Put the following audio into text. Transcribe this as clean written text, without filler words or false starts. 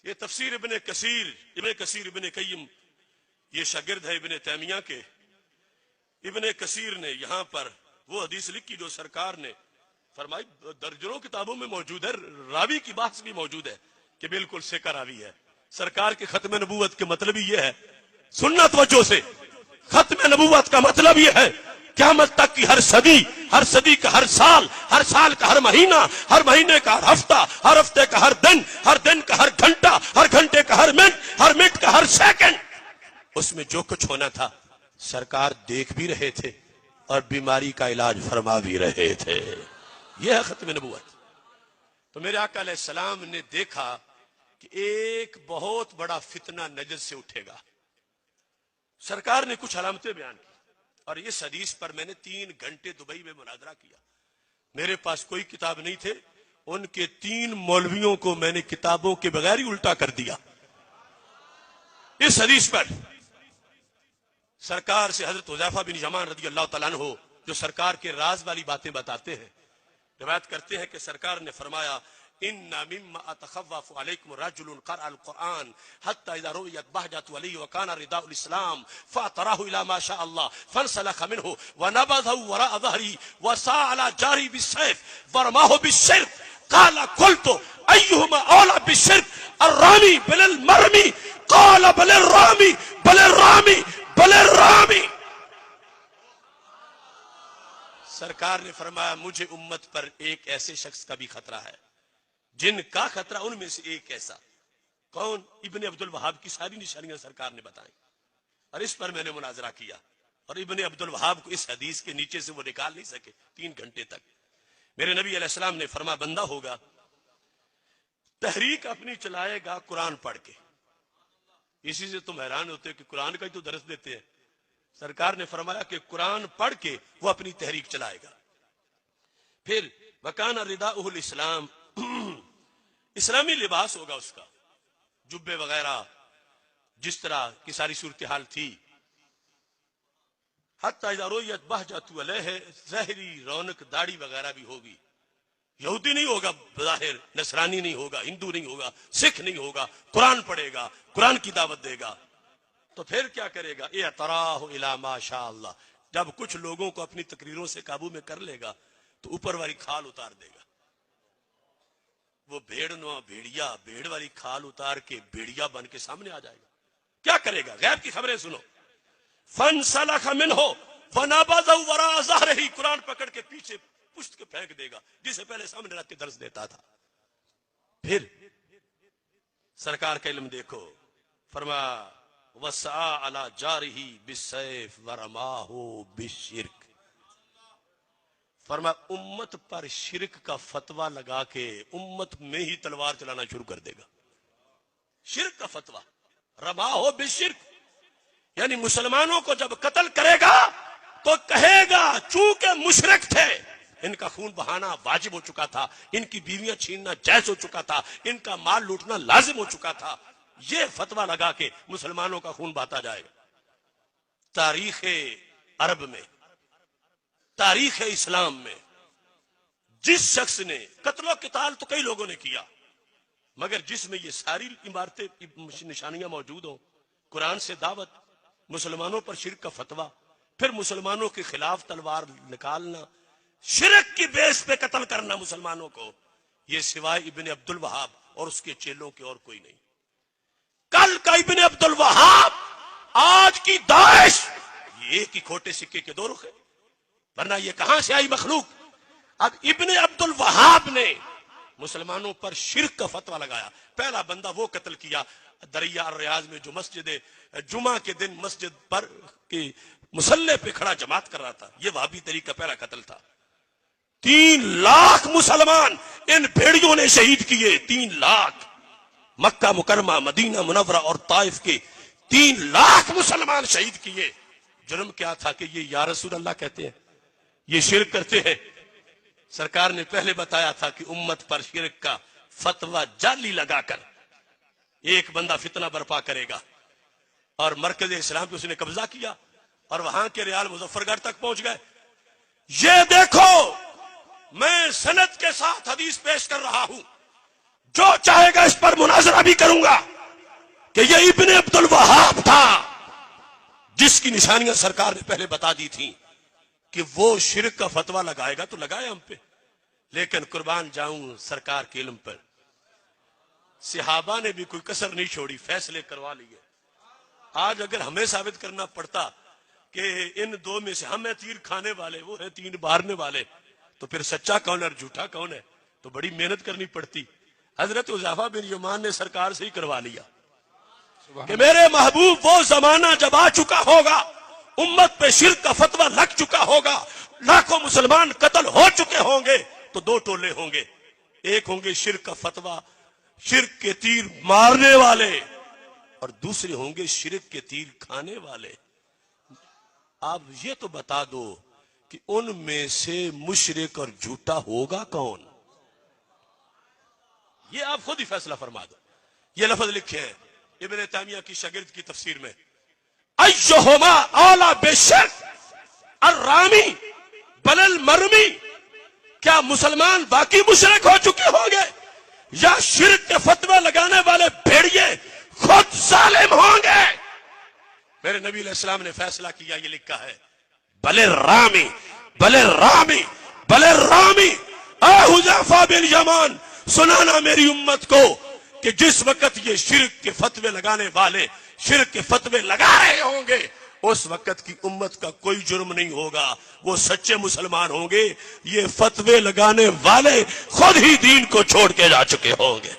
یہ تفسیر ابن کثیر ابن قیم یہ شاگرد ہے ابن تیمیہ کے. ابن کثیر نے یہاں پر وہ حدیث لکھی جو سرکار نے فرمائی، درجنوں کتابوں میں موجود ہے، راوی کی بحث بھی موجود ہے کہ بالکل سکہ راوی ہے. سرکار کے ختم نبوت کے مطلب یہ ہے، سننا توجہ سے، ختم نبوت کا مطلب یہ ہے قیامت تک کی ہر صدی کا ہر سال کا ہر مہینہ، ہر مہینے کا ہر ہفتے کا ہر دن کا ہر گھنٹے کا ہر منٹ کا ہر سیکنڈ، اس میں جو کچھ ہونا تھا سرکار دیکھ بھی رہے تھے اور بیماری کا علاج فرما بھی رہے تھے. یہ ہے ختم نبوت. تو میرے آقا علیہ السلام نے دیکھا کہ ایک بہت بڑا فتنہ نجد سے اٹھے گا. سرکار نے کچھ علامتیں بیان کی اور اس حدیث پر میں نے 3 گھنٹے دبئی میں مناظرہ کیا. میرے پاس کوئی کتاب نہیں تھے، ان کے 3 مولویوں کو میں نے کتابوں کے بغیر ہی الٹا کر دیا. اس حدیث پر سرکار سے حضرت حذیفہ بن یمان رضی اللہ تعالیٰ عنہ جو سرکار کے راز والی باتیں بتاتے ہیں، روایت کرتے ہیں کہ سرکار نے فرمایا ان مما اتخوف علیکم رجل قرأ القرآن حتى اذا رؤيت بهجة علیہ وكان رداء الاسلام فاعتراه الى ما شاء الله فانسلخ منه ونبذه وراء ظهري وسعى على جاره بالسيف ورماه بالشرك قال قلت ايهما اولى بالشرك الرامي بل المرمي قال بل الرامي بل الرامي بل الرامي. سرکار نے فرمایا مجھے امت پر ایک ایسے شخص کا بھی خطرہ ہے جن کا خطرہ ان میں سے ایک ایسا. کون؟ ابن عبد الوہاب کی ساری نشانیاں سرکار نے بتائیں اور اس پر میں نے مناظرہ کیا اور ابن عبد الوہاب کو اس حدیث کے نیچے سے وہ نکال نہیں سکے 3 گھنٹے تک. میرے نبی علیہ السلام نے فرمایا بندہ ہوگا تحریک اپنی چلائے گا قرآن پڑھ کے. اسی سے تم حیران ہوتے کہ قرآن کا ہی تو درس دیتے ہیں. سرکار نے فرمایا کہ قرآن پڑھ کے وہ اپنی تحریک چلائے گا. پھر وکان رداؤہ الاسلام، اسلامی لباس ہوگا اس کا، جبے وغیرہ جس طرح کی ساری صورتحال تھی. حتی اذا رؤیت بہجۃ علیہ، ظاہری رونق داڑھی وغیرہ بھی ہوگی. یہودی نہیں ہوگا بظاہر، نصرانی نہیں ہوگا، ہندو نہیں ہوگا، سکھ نہیں ہوگا، قرآن پڑھے گا، قرآن کی دعوت دے گا. تو پھر کیا کرے گا؟ اعتراہ الی ما شاء اللہ، جب کچھ لوگوں کو اپنی تقریروں سے قابو میں کر لے گا تو اوپر والی کھال اتار دے گا. وہ بھیڑ والی کھال اتار کے بھیڑیا بن کے سامنے آ جائے گا. کیا کرے گا؟ غیب کی خبریں سنو. فانسلخ منہ ونبذہ وراء ظہرہ، قرآن پکڑ کے پیچھے پشت کے پھینک دے گا جسے پہلے سامنے رکھ کے درس دیتا تھا. پھر سرکار کا علم دیکھو، فرمایا وسعى على جاره بالسيف ورماه بالشرك. فرمایا امت پر شرک کا فتویٰ لگا کے امت میں ہی تلوار چلانا شروع کر دے گا. شرک کا فتویٰ، رماه بالشرك، یعنی مسلمانوں کو جب قتل کرے گا تو کہے گا چونکہ مشرک تھے، ان کا خون بہانا واجب ہو چکا تھا، ان کی بیویاں چھیننا جائز ہو چکا تھا، ان کا مال لوٹنا لازم ہو چکا تھا. یہ فتویٰ لگا کے مسلمانوں کا خون بہاتا جائے گا. تاریخ عرب میں، تاریخ اسلام میں جس شخص نے قتل و قتال تو کئی لوگوں نے کیا، مگر جس میں یہ ساری عمارتیں نشانیاں موجود ہوں، قرآن سے دعوت، مسلمانوں پر شرک کا فتویٰ، پھر مسلمانوں کے خلاف تلوار نکالنا، شرک کی بیس پہ قتل کرنا مسلمانوں کو، یہ سوائے ابن عبد الوہاب اور اس کے چیلوں کے اور کوئی نہیں. کل کا ابن عبد الوہاب، آج کی داعش، یہ ایک ہی کھوٹے سکے کے 2 رخ ہیں، ورنہ یہ کہاں سے آئی مخلوق. اب ابن عبد الوہاب نے مسلمانوں پر شرک کا فتویٰ لگایا. پہلا بندہ وہ قتل کیا دریا الریاض میں جو مسجد جمعہ کے دن مسجد پر کی مسلح پہ کھڑا جماعت کر رہا تھا. یہ وہابی طریقہ پہلا قتل تھا. 3 لاکھ مسلمان ان بھیڑیوں نے شہید کیے. 3 لاکھ، مکہ مکرمہ، مدینہ منورہ اور طائف کے 3 لاکھ مسلمان شہید کیے. جرم کیا تھا کہ یہ یا رسول اللہ کہتے ہیں، یہ شرک کرتے ہیں. سرکار نے پہلے بتایا تھا کہ امت پر شرک کا فتویٰ جعلی لگا کر ایک بندہ فتنہ برپا کرے گا، اور مرکز اسلام پہ اس نے قبضہ کیا اور وہاں کے ریال مظفر گڑھ تک پہنچ گئے. یہ دیکھو میں سند کے ساتھ حدیث پیش کر رہا ہوں، جو چاہے گا اس پر مناظرہ بھی کروں گا. کہ یہ ابن عبد الوہاب تھا جس کی نشانیاں سرکار نے پہلے بتا دی تھیں کہ وہ شرک کا فتویٰ لگائے گا تو لگائے ہم پہ، لیکن قربان جاؤں سرکار کے علم پر صحابہ نے بھی کوئی کسر نہیں چھوڑی، فیصلے کروا لیے۔ آج اگر ہمیں ثابت کرنا پڑتا کہ ان دو میں سے ہم ہیں تیر کھانے والے، وہ ہیں تیر مارنے والے، تو پھر سچا کون ہے اور جھوٹا کون ہے؟ تو بڑی محنت کرنی پڑتی۔ حضرت حذیفہ بن یمان نے سرکار سے ہی کروا لیا کہ میرے محبوب وہ زمانہ جب آ چکا ہوگا، امت پہ شرک کا فتویٰ لگ چکا ہوگا، لاکھوں مسلمان قتل ہو چکے ہوں گے، تو دو ٹولے ہوں گے، ایک ہوں گے شرک کا فتویٰ، شرک کے تیر مارنے والے، اور دوسرے ہوں گے شرک کے تیر کھانے والے۔ آپ یہ تو بتا دو کہ ان میں سے مشرک اور جھوٹا ہوگا کون؟ یہ آپ خود ہی فیصلہ فرما دو۔ یہ لفظ لکھے ہیں ابن تیمیہ کی شاگرد کی تفسیر میں، ایہما اولا بشرک الرامی بل المرمی، کیا مسلمان باقی مشرک ہو چکے ہوں گے یا شرک کے فتوی لگانے والے بھیڑیے خود ظالم ہوں گے؟ میرے نبی علیہ السلام نے فیصلہ کیا، یہ لکھا ہے بل الرامی بل الرامی بل الرامی۔ اے حذیفہ بن یمان سنانا میری امت کو کہ جس وقت یہ شرک کے فتوے لگانے والے شرک کے فتوے لگا رہے ہوں گے، اس وقت کی امت کا کوئی جرم نہیں ہوگا، وہ سچے مسلمان ہوں گے۔ یہ فتوے لگانے والے خود ہی دین کو چھوڑ کے جا چکے ہوں گے۔